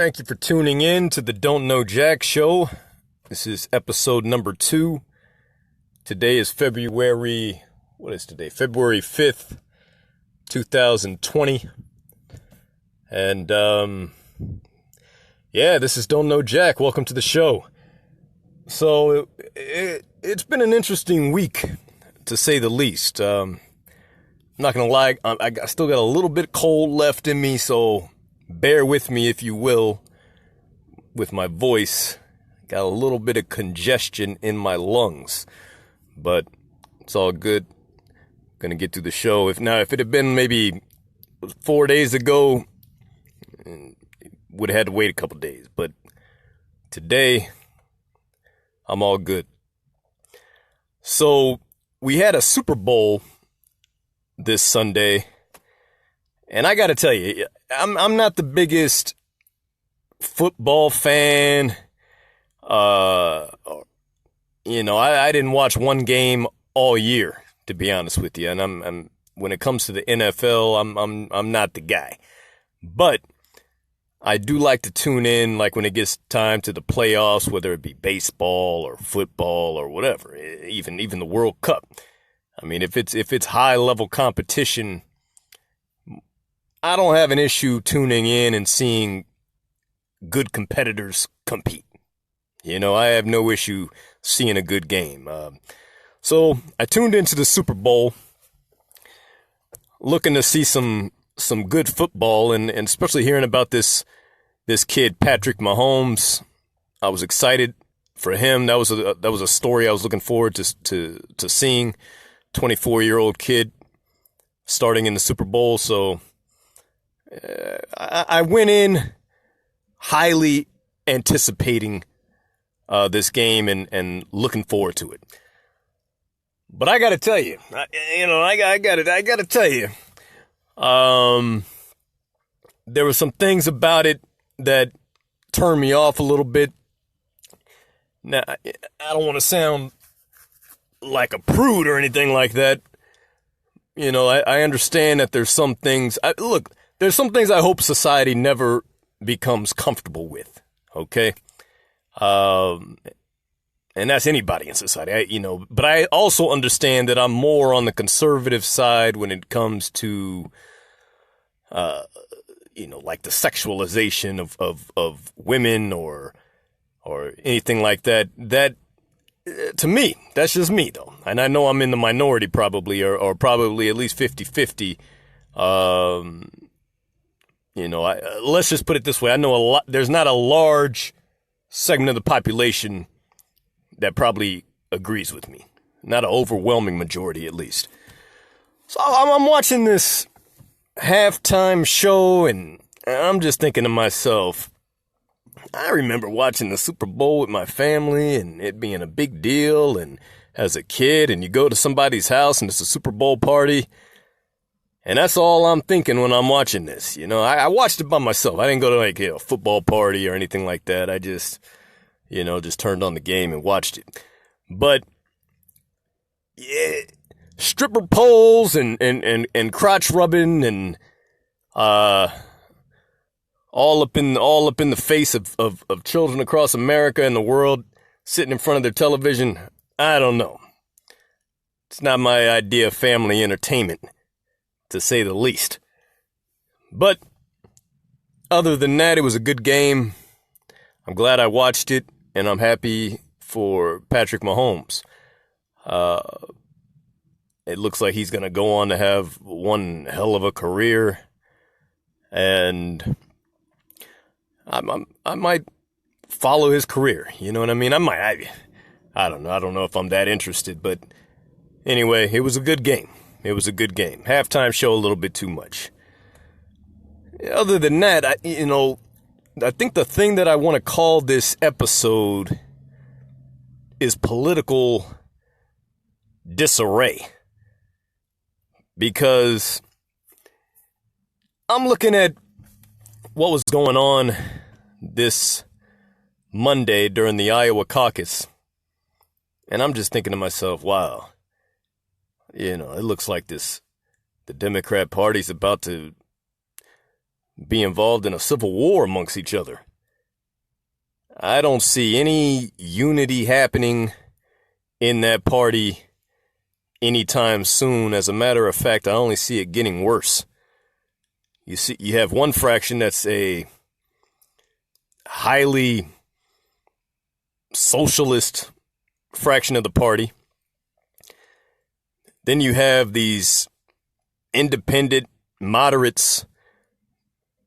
Thank you for tuning in to the Don't Know Jack show. This is episode number 2. Today is February 5th, 2020. And, this is Don't Know Jack. Welcome to the show. So, it's been an interesting week, to say the least. I'm not gonna lie, I still got a little bit cold left in me, so bear with me, if you will, with my voice. Got a little bit of congestion in my lungs, but it's all good. Gonna get through the show. If it had been maybe 4 days ago, would have had to wait a couple days, but today, I'm all good. So, we had a Super Bowl this Sunday, and I gotta tell you, I'm not the biggest football fan. I didn't watch one game all year, to be honest with you. And I'm when it comes to the NFL, I'm not the guy. But I do like to tune in, like when it gets time to the playoffs, whether it be baseball or football or whatever, even the World Cup. I mean, if it's high level competition, I don't have an issue tuning in and seeing good competitors compete. I have no issue seeing a good game. So I tuned into the Super Bowl, looking to see some good football, and especially hearing about this kid, Patrick Mahomes. I was excited for him. That was a story I was looking forward to seeing. 24-year-old kid starting in the Super Bowl. So I went in highly anticipating this game and looking forward to it. But I got to tell you, I got to tell you, there were some things about it that turned me off a little bit. Now, I don't want to sound like a prude or anything like that. I understand that there's some things. There's some things I hope society never becomes comfortable with. Okay, and that's anybody in society. But I also understand that I'm more on the conservative side when it comes to, like the sexualization of women or anything like that. That, to me, that's just me though. And I know I'm in the minority probably, or probably at least 50-50. Let's just put it this way. I know there's not a large segment of the population that probably agrees with me. Not an overwhelming majority, at least. So I'm watching this halftime show, and I'm just thinking to myself, I remember watching the Super Bowl with my family and it being a big deal, and as a kid, and you go to somebody's house and it's a Super Bowl party, and that's all I'm thinking when I'm watching this. I watched it by myself. I didn't go to a football party or anything like that. I just turned on the game and watched it. But yeah, stripper poles and crotch rubbing and all up in the face of children across America and the world sitting in front of their television. I don't know. It's not my idea of family entertainment, to say the least. But other than that, it was a good game. I'm glad I watched it, and I'm happy for Patrick Mahomes. It looks like he's going to go on to have one hell of a career, and I might follow his career. You know what I mean? I don't know. I don't know if I'm that interested, but anyway, it was a good game. Halftime show a little bit too much. Other than that, I think the thing that I want to call this episode is political disarray. Because I'm looking at what was going on this Monday during the Iowa caucus, and I'm just thinking to myself, wow, it looks like the Democrat Party's about to be involved in a civil war amongst each other. I don't see any unity happening in that party anytime soon. As a matter of fact, I only see it getting worse. You have one fraction that's a highly socialist fraction of the party. Then you have these independent moderates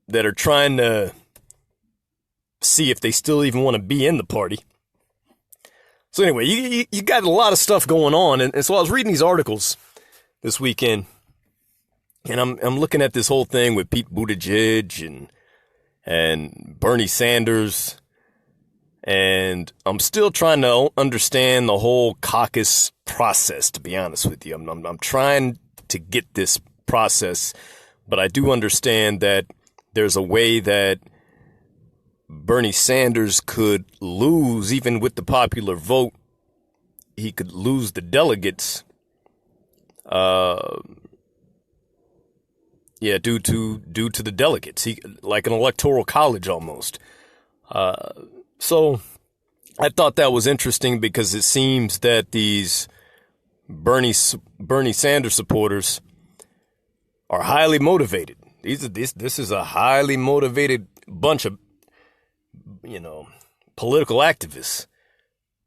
that are trying to see if they still even want to be in the party. So anyway, you got a lot of stuff going on. And so I was reading these articles this weekend, and I'm looking at this whole thing with Pete Buttigieg and Bernie Sanders, and I'm still trying to understand the whole caucus process, to be honest with you. I'm trying to get this process, but I do understand that there's a way that Bernie Sanders could lose, even with the popular vote. He could lose the delegates, due to the delegates. Like an electoral college almost. So I thought that was interesting because it seems that these Bernie Sanders supporters are highly motivated. This is a highly motivated bunch of, political activists,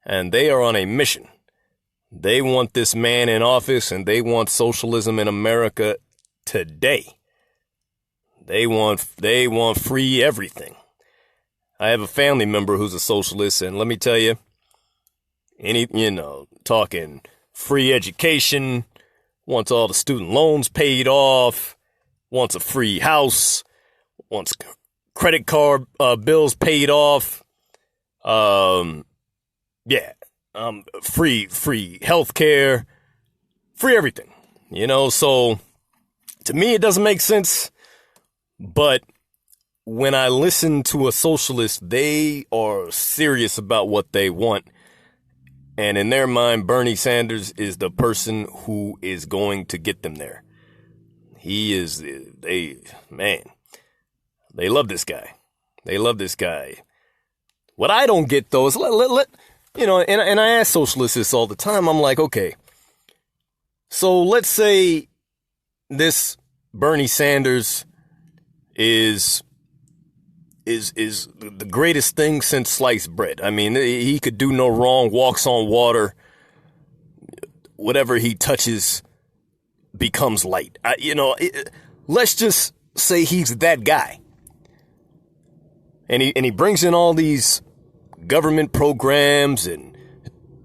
and they are on a mission. They want this man in office, and they want socialism in America today. They want free everything. I have a family member who's a socialist, and let me tell you, talking free education, wants all the student loans paid off, wants a free house, wants credit card bills paid off, free health care, free everything, so to me it doesn't make sense, but when I listen to a socialist, they are serious about what they want, and in their mind, Bernie Sanders is the person who is going to get them there. They love this guy. They love this guy. What I don't get, though, is and I ask socialists this all the time. I'm like, okay, so let's say this Bernie Sanders is the greatest thing since sliced bread. I mean, he could do no wrong, walks on water. Whatever he touches becomes light. Let's just say he's that guy. And he brings in all these government programs and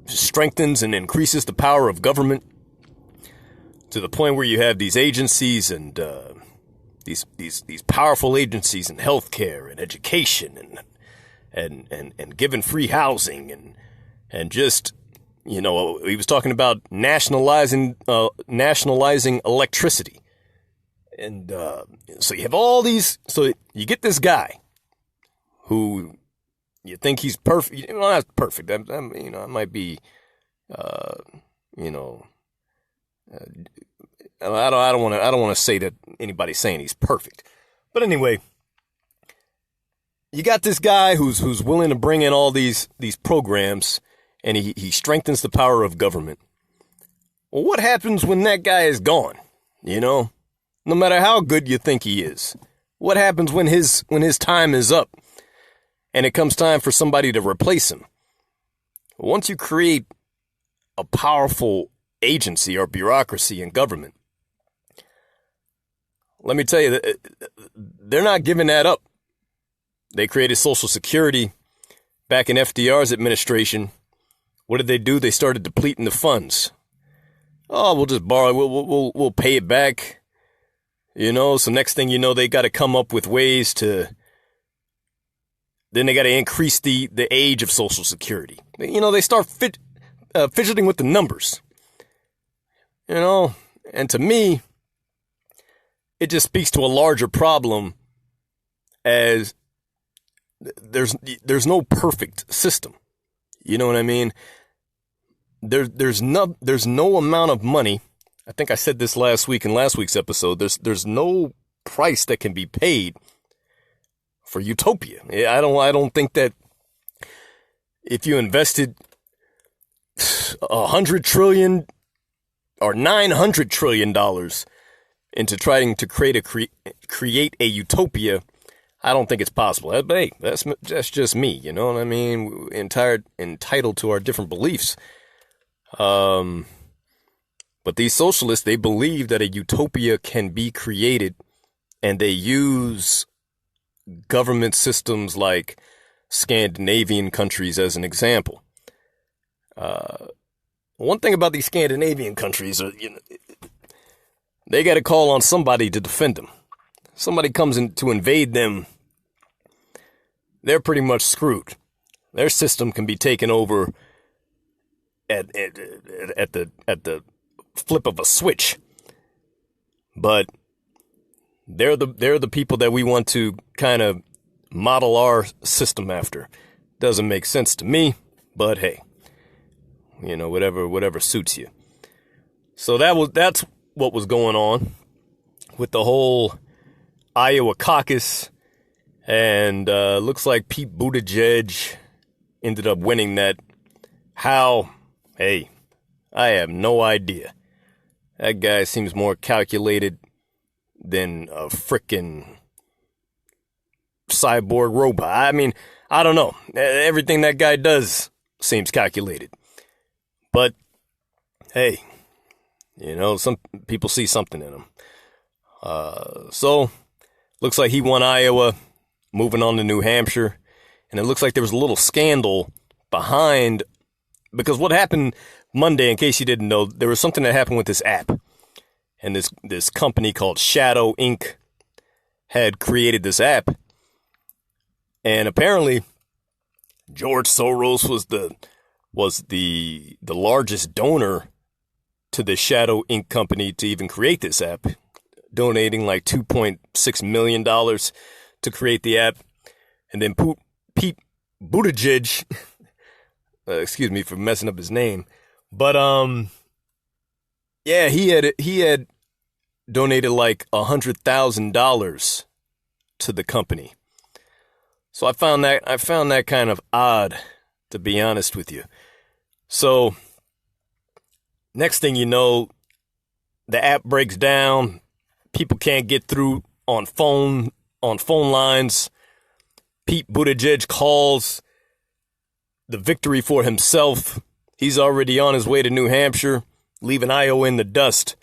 strengthens and increases the power of government to the point where you have these agencies and these powerful agencies in healthcare and education and giving free housing and just, he was talking about nationalizing electricity. And so you have all these, so you get this guy who you think he's perfect. Not perfect. I might be, I don't want to say that anybody's saying he's perfect. But anyway, you got this guy who's willing to bring in all these programs, and he strengthens the power of government. Well, what happens when that guy is gone? No matter how good you think he is, what happens when his time is up? And it comes time for somebody to replace him. Once you create a powerful agency or bureaucracy in government, let me tell you, they're not giving that up. They created Social Security back in FDR's administration. What did they do? They started depleting the funds. Oh, we'll just borrow. We'll pay it back. So next thing you know, they got to come up with ways to. Then they got to increase the age of Social Security. They start fidgeting with the numbers. And to me, it just speaks to a larger problem as there's no perfect system. You know what I mean? There's no amount of money. I think I said this last week in last week's episode. There's no price that can be paid for utopia. I don't think that if you invested $100 trillion or $900 trillion into trying to create a utopia, I don't think it's possible. But hey, that's just me. You know what I mean? Entitled to our different beliefs. But these socialists, they believe that a utopia can be created, and they use government systems like Scandinavian countries as an example. One thing about these Scandinavian countries are, they got to call on somebody to defend them. Somebody comes in to invade them, they're pretty much screwed. Their system can be taken over at the flip of a switch. But they're the people that we want to kind of model our system after. Doesn't make sense to me, but hey, whatever suits you. So that's what was going on with the whole Iowa caucus, and looks like Pete Buttigieg ended up winning that. How? Hey, I have no idea. That guy seems more calculated than a frickin' cyborg robot. I mean, I don't know. Everything that guy does seems calculated. But, hey, some people see something in him. So, looks like he won Iowa, moving on to New Hampshire. And it looks like there was a little scandal behind, because what happened Monday, in case you didn't know, there was something that happened with this app. And this company called Shadow Inc. had created this app. And apparently, George Soros was the largest donor to the Shadow Inc. company to even create this app, donating like $2.6 million to create the app. And then Pete Buttigieg, excuse me for messing up his name, but yeah, he had donated like $100,000 to the company. So I found that kind of odd, to be honest with you. So next thing you know, the app breaks down. People can't get through on phone lines. Pete Buttigieg calls the victory for himself. He's already on his way to New Hampshire, leaving Iowa in the dust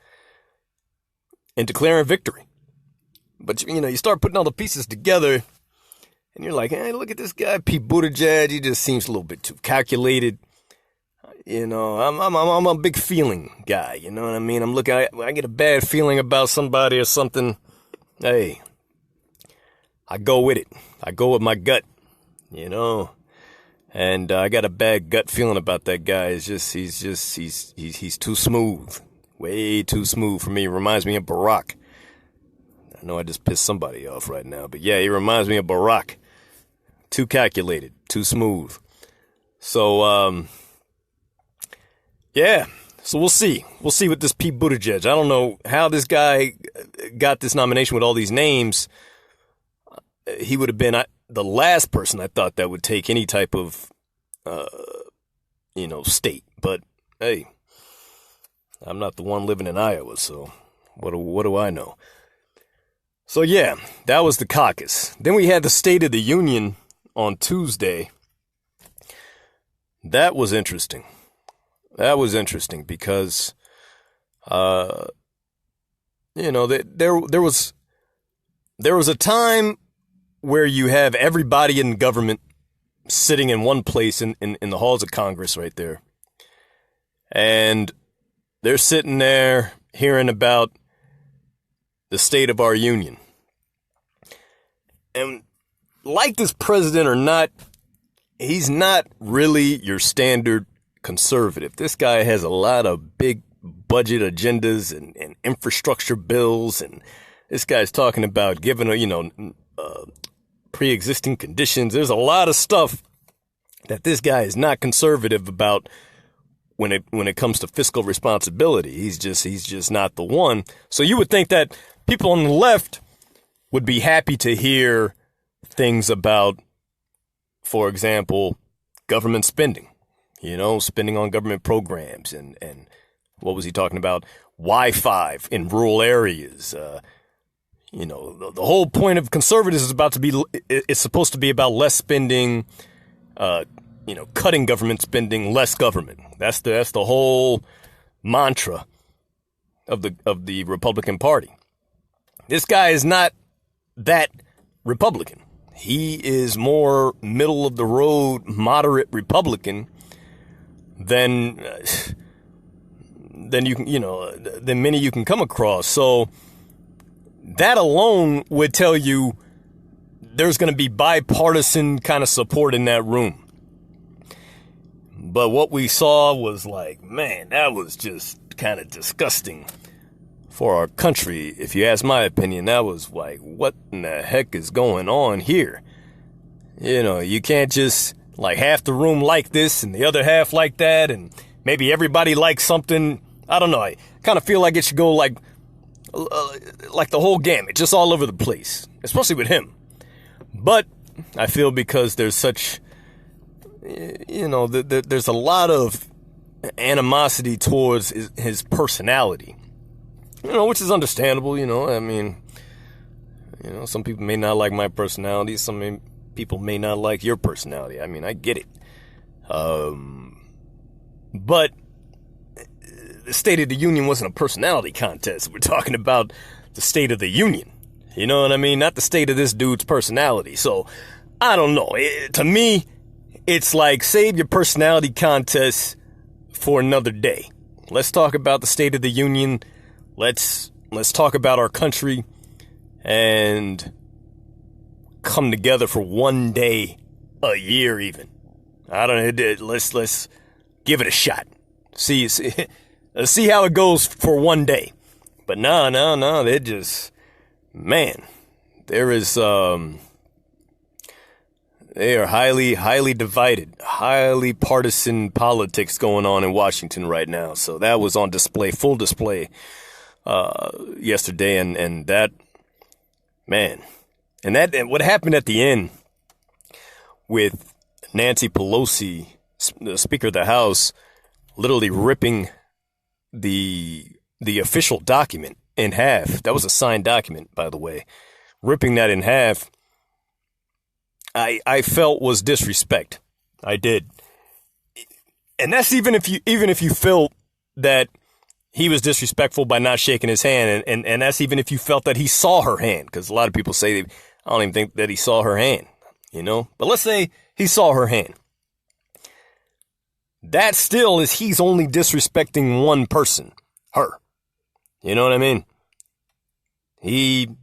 and declaring victory. But, you start putting all the pieces together and you're like, hey, look at this guy, Pete Buttigieg. He just seems a little bit too calculated. I'm a big feeling guy. You know what I mean? I get a bad feeling about somebody or something. Hey, I go with it. I go with my gut, and I got a bad gut feeling about that guy. He's too smooth, way too smooth for me. He reminds me of Barack. I know I just pissed somebody off right now, but yeah, he reminds me of Barack. Too calculated, too smooth. So, yeah. So we'll see. We'll see with this Pete Buttigieg. I don't know how this guy got this nomination with all these names. He would have been the last person I thought that would take any type of, state. But hey, I'm not the one living in Iowa, so what do I know? So yeah, that was the caucus. Then we had the State of the Union on Tuesday. That was interesting. That was interesting because, there was a time where you have everybody in government sitting in one place in the halls of Congress right there. And they're sitting there hearing about the state of our union. And like this president or not, he's not really your standard conservative. This guy has a lot of big budget agendas and infrastructure bills. And this guy's talking about giving pre-existing conditions. There's a lot of stuff that this guy is not conservative about when it comes to fiscal responsibility. He's just not the one. So you would think that people on the left would be happy to hear things about, for example, government spending, spending on government programs and what was he talking about? Wi-Fi in rural areas. The whole point of conservatives is supposed to be about less spending, cutting government spending, less government. That's the whole mantra of the Republican Party. This guy is not that Republican. He is more middle of the road, moderate Republican than many you can come across. So that alone would tell you there's going to be bipartisan kind of support in that room. But what we saw was like, man, that was just kind of disgusting for our country. If you ask my opinion, that was like, what in the heck is going on here? You can't just like half the room like this and the other half like that, and maybe everybody likes something. I don't know. I kind of feel like it should go like the whole gamut, just all over the place, especially with him. But I feel because there's such, there's a lot of animosity towards his personality, which is understandable. Some people may not like my personality. Some people may not like your personality. I mean, I get it. But the State of the Union wasn't a personality contest. We're talking about the State of the Union. You know what I mean? Not the state of this dude's personality. So, I don't know. To me, it's like save your personality contest for another day. Let's talk about the State of the Union. Let's talk about our country and come together for one day a year even. I don't know. Let's give it a shot. See how it goes for one day. But no, they're just, man, they are highly divided, highly partisan politics going on in Washington right now. So that was on display, full display, yesterday. And that, man, and what happened at the end with Nancy Pelosi, the Speaker of the House, literally ripping the official document in half. That was a signed document, by the way. Ripping that in half, I felt was disrespect. I did. And that's even if you felt that he was disrespectful by not shaking his hand, and that's even if you felt that he saw her hand, because a lot of people say, I don't even think that he saw her hand, But let's say he saw her hand. That still is he's only disrespecting one person, her. You know what I mean? And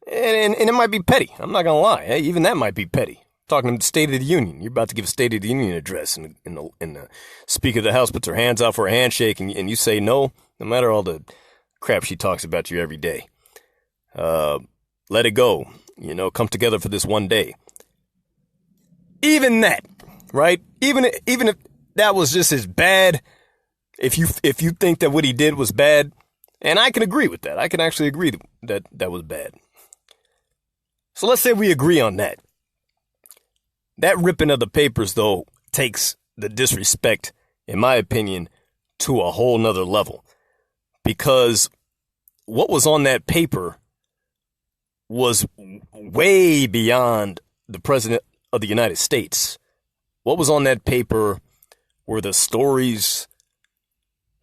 it might be petty. I'm not gonna lie. Hey, even that might be petty. Talking to the State of the Union. You're about to give a State of the Union address, and the Speaker of the House puts her hands out for a handshake, and you say no matter all the crap she talks about you every day. Let it go. Come together for this one day. Even that, right? Even if that was just as bad, if you think that what he did was bad, and I can agree with that. I can actually agree that that was bad. So let's say we agree on that. That ripping of the papers, though, takes the disrespect, in my opinion, to a whole nother level. Because what was on that paper was way beyond the President of the United States. What was on that paper were the stories,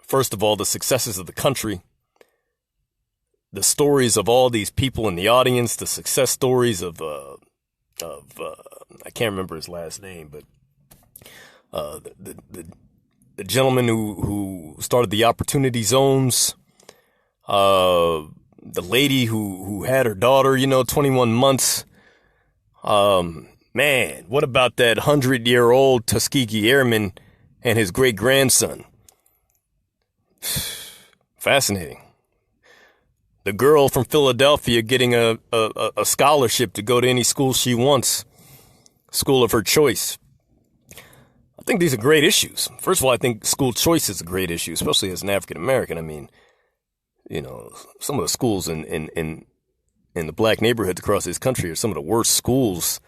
first of all, the successes of the country, the stories of all these people in the audience, the success stories of I can't remember his last name, but the gentleman who started the opportunity zones, the lady who had her daughter, 21 months. Man, what about that 100-year-old Tuskegee Airman and his great-grandson? Fascinating. The girl from Philadelphia getting a scholarship to go to any school she wants, school of her choice. I think these are great issues. First of all, I think school choice is a great issue, especially as an African American. I mean, some of the schools in the black neighborhoods across this country are some of the worst schools.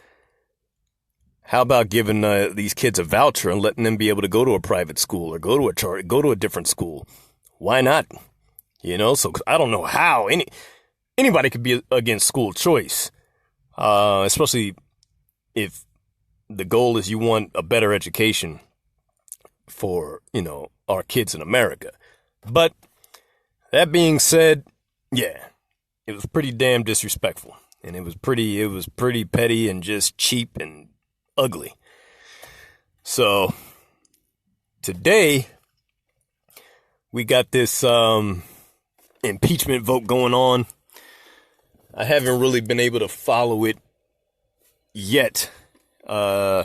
How about giving these kids a voucher and letting them be able to go to a private school or go to a different school? Why not? So I don't know how anybody could be against school choice, especially if the goal is you want a better education for, our kids in America. But that being said, yeah, it was pretty damn disrespectful. And it was pretty petty and just cheap and ugly. So today we got this impeachment vote going on. I haven't really been able to follow it yet. I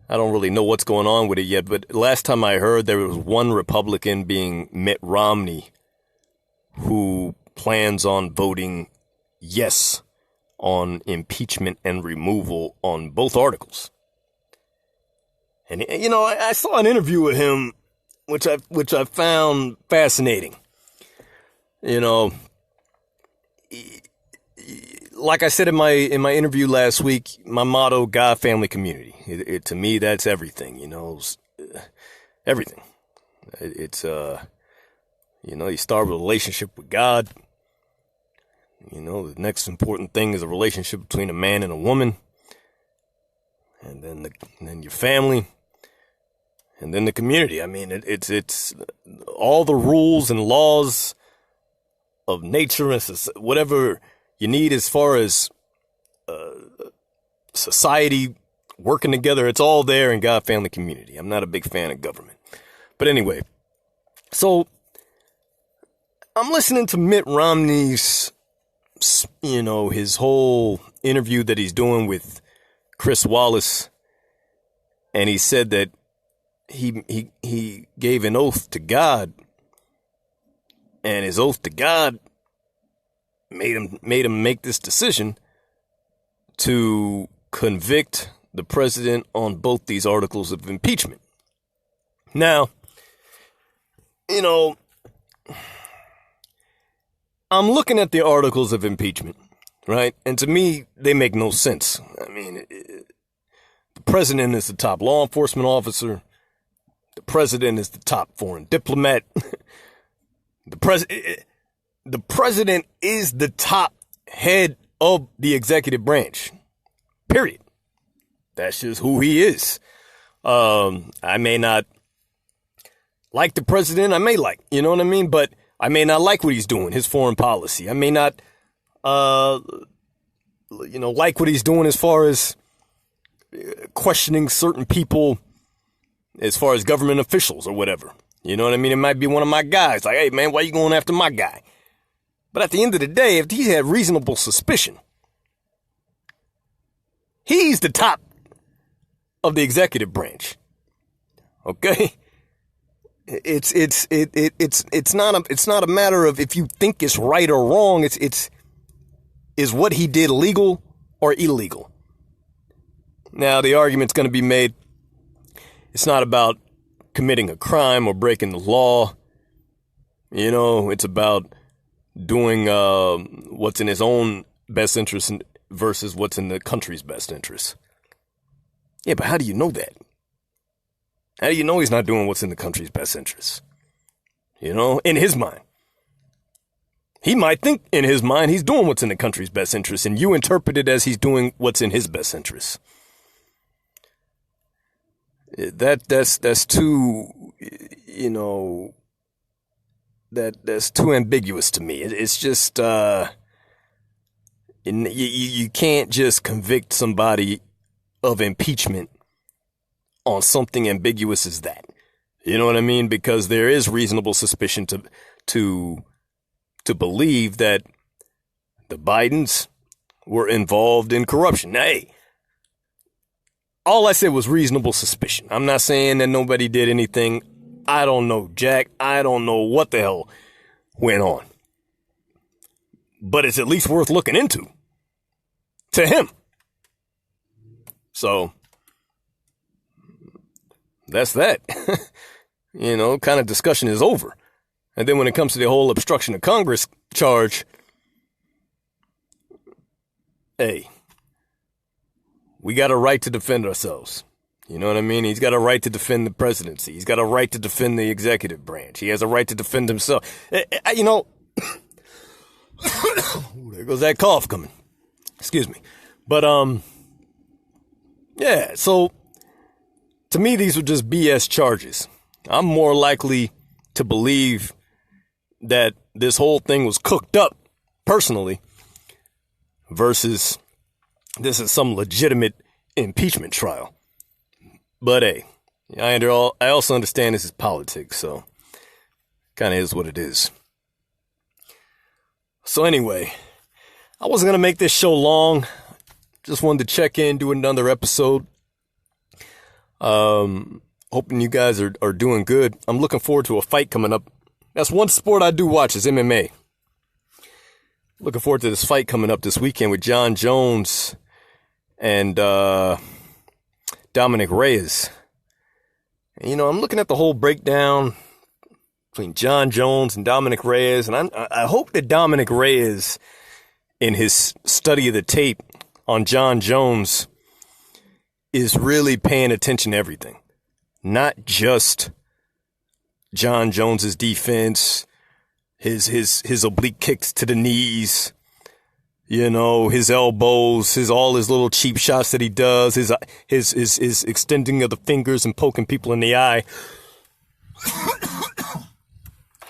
don't really know what's going on with it yet, but last time I heard there was one Republican, being Mitt Romney, who plans on voting yes on impeachment and removal on both articles. And, I saw an interview with him, which I found fascinating. Like I said in my interview last week, my motto: God, family, community. To me, that's everything. Everything. It's you start with a relationship with God. The next important thing is a relationship between a man and a woman, and then your family, and then the community. I mean, it's all the rules and laws of nature and whatever you need as far as society working together. It's all there in God, family, community. I'm not a big fan of government. But anyway, so I'm listening to Mitt Romney's, his whole interview that he's doing with Chris Wallace. And he said that he gave an oath to God, and his oath to God made him make this decision to convict the president on both these articles of impeachment. Now, I'm looking at the articles of impeachment, right? And to me, they make no sense. I mean, the president is the top law enforcement officer. The president is the top foreign diplomat. The president is the top head of the executive branch. Period. That's just who he is. I may not like the president. I may like, you know what I mean? But I may not like what he's doing, his foreign policy. I may not, like what he's doing as far as questioning certain people, as far as government officials or whatever. You know what I mean? It might be one of my guys. Like, hey, man, why you going after my guy? But at the end of the day, if he had reasonable suspicion, he's the top of the executive branch. Okay? It's not a matter of if you think it's right or wrong. Is what he did legal or illegal? Now, the argument's going to be made, it's not about committing a crime or breaking the law. It's about doing what's in his own best interest versus what's in the country's best interest. Yeah, but how do you know that? How do you know he's not doing what's in the country's best interest? In his mind. He might think in his mind he's doing what's in the country's best interest, and you interpret it as he's doing what's in his best interest. That's too, that's too ambiguous to me. It's just, you can't just convict somebody of impeachment on something ambiguous as that. You know what I mean? Because there is reasonable suspicion to believe that the Bidens were involved in corruption. Now, hey, all I said was reasonable suspicion. I'm not saying that nobody did anything. I don't know, Jack. I don't know what the hell went on. But it's at least worth looking into. To him. So, that's that. Kind of discussion is over. And then when it comes to the whole obstruction of Congress charge, hey, we got a right to defend ourselves. You know what I mean? He's got a right to defend the presidency. He's got a right to defend the executive branch. He has a right to defend himself. You know, there goes that cough coming. Excuse me. But, yeah, so to me, these were just BS charges. I'm more likely to believe that this whole thing was cooked up personally versus this is some legitimate impeachment trial. But hey, I also understand this is politics, so kind of is what it is. So anyway, I wasn't going to make this show long. Just wanted to check in, do another episode. Hoping you guys are doing good. I'm looking forward to a fight coming up. That's one sport I do watch is MMA. Looking forward to this fight coming up this weekend with Jon Jones and Dominic Reyes. And, you know, I'm looking at the whole breakdown between Jon Jones and Dominic Reyes, and I hope that Dominic Reyes, in his study of the tape on Jon Jones, is really paying attention to everything. Not just Jon Jones's defense, his oblique kicks to the knees, you know, his elbows, all his little cheap shots that he does, his extending of the fingers and poking people in the eye.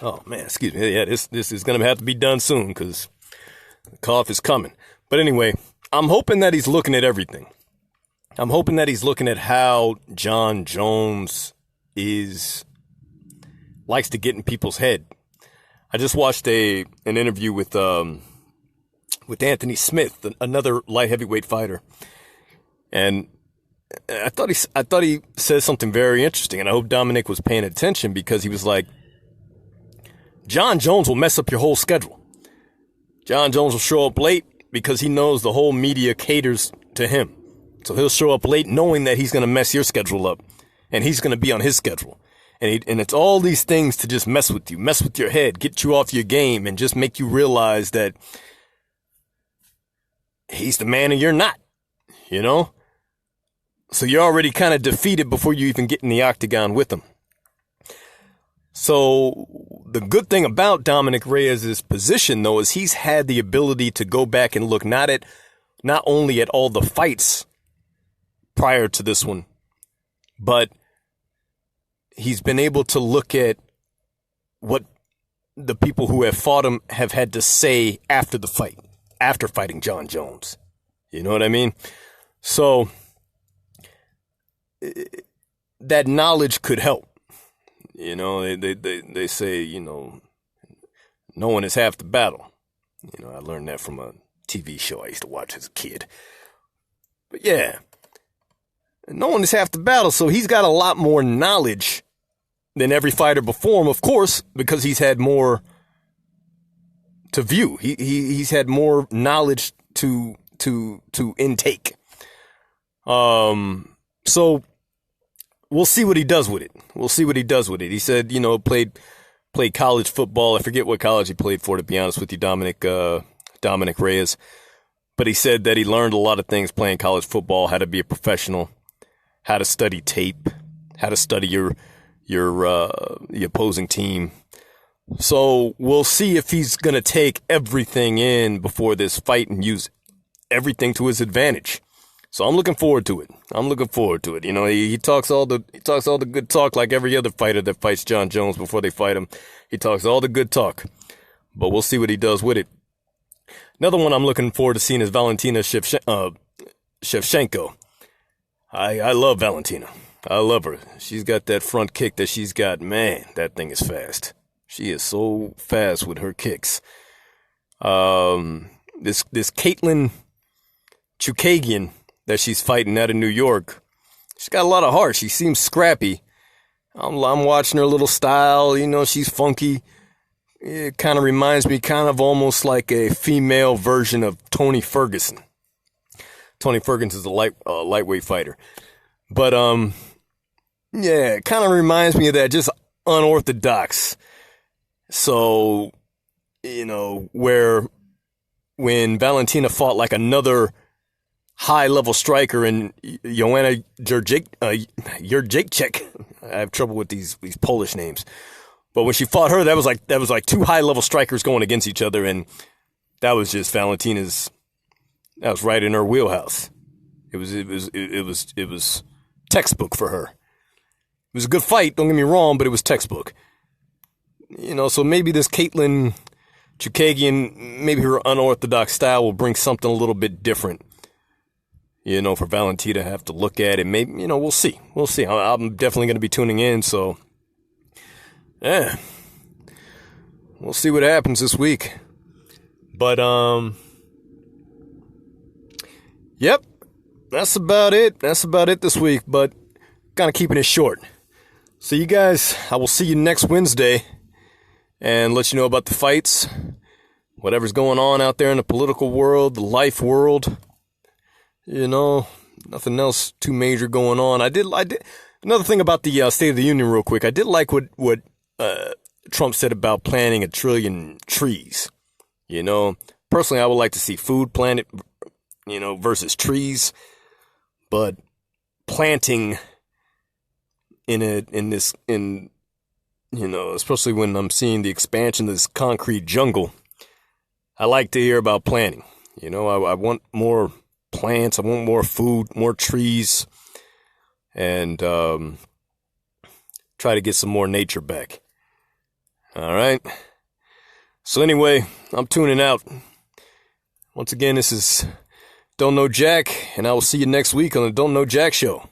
Oh man, excuse me. Yeah, this is gonna have to be done soon because the cough is coming. But anyway, I'm hoping that he's looking at everything. I'm hoping that he's looking at how Jon Jones likes to get in people's head. I just watched an interview with Anthony Smith, another light heavyweight fighter, and I thought he said something very interesting, and I hope Dominic was paying attention because he was like, Jon Jones will mess up your whole schedule. Jon Jones will show up late because he knows the whole media caters to him. So he'll show up late knowing that he's going to mess your schedule up, and he's going to be on his schedule. And it's all these things to just mess with you, mess with your head, get you off your game, and just make you realize that he's the man and you're not, you know? So you're already kind of defeated before you even get in the octagon with him. So the good thing about Dominic Reyes' position, though, is he's had the ability to go back and look not only at all the fights prior to this one, but he's been able to look at what the people who have fought him have had to say after the fight, after fighting Jon Jones. You know what I mean? So that knowledge could help. You know, they say, you know, no one is half the battle. You know, I learned that from a TV show I used to watch as a kid. But yeah, no one is half the battle, so he's got a lot more knowledge than every fighter before him, of course, because he's had more to view. He's had more knowledge to intake. So we'll see what he does with it. He said, you know, played college football. I forget what college he played for, to be honest with you, Dominic Reyes. But he said that he learned a lot of things playing college football, how to be a professional, how to study tape, how to study the opposing team. So we'll see if he's going to take everything in before this fight and use everything to his advantage. So I'm looking forward to it. You know, he talks all the good talk like every other fighter that fights Jon Jones before they fight him. He talks all the good talk, but we'll see what he does with it. Another one I'm looking forward to seeing is Valentina Shevchenko. I love Valentina. I love her. She's got that front kick that she's got. Man, that thing is fast. She is so fast with her kicks. This Caitlin Chukagian that she's fighting out of New York, she's got a lot of heart. She seems scrappy. I'm watching her little style. You know, she's funky. It kind of reminds me kind of almost like a female version of Tony Ferguson. Tony Ferguson is a lightweight fighter. But, yeah, it kind of reminds me of that, just unorthodox. So, you know, when Valentina fought like another high-level striker in Joanna Jędrzejczyk. I have trouble with these Polish names. But when she fought her, that was like two high-level strikers going against each other, and that was just Valentina's. That was right in her wheelhouse. It was textbook for her. It was a good fight, don't get me wrong, but it was textbook. So maybe this Caitlin Chukagian, maybe her unorthodox style will bring something a little bit different. For Valentina to have to look at it. Maybe, we'll see. We'll see. I'm definitely going to be tuning in, so yeah. We'll see what happens this week. But, yep. That's about it. That's about it this week, but kind of keeping it short. So you guys, I will see you next Wednesday and let you know about the fights, whatever's going on out there in the political world, the life world. Nothing else too major going on. I did another thing about the State of the Union real quick. I did like what Trump said about planting 1 trillion trees. Personally, I would like to see food planted, versus trees. But planting especially when I'm seeing the expansion of this concrete jungle, I like to hear about planting. I want more plants, I want more food, more trees, and try to get some more nature back. All right. So anyway, I'm tuning out. Once again, this is Don't Know Jack, and I will see you next week on the Don't Know Jack Show.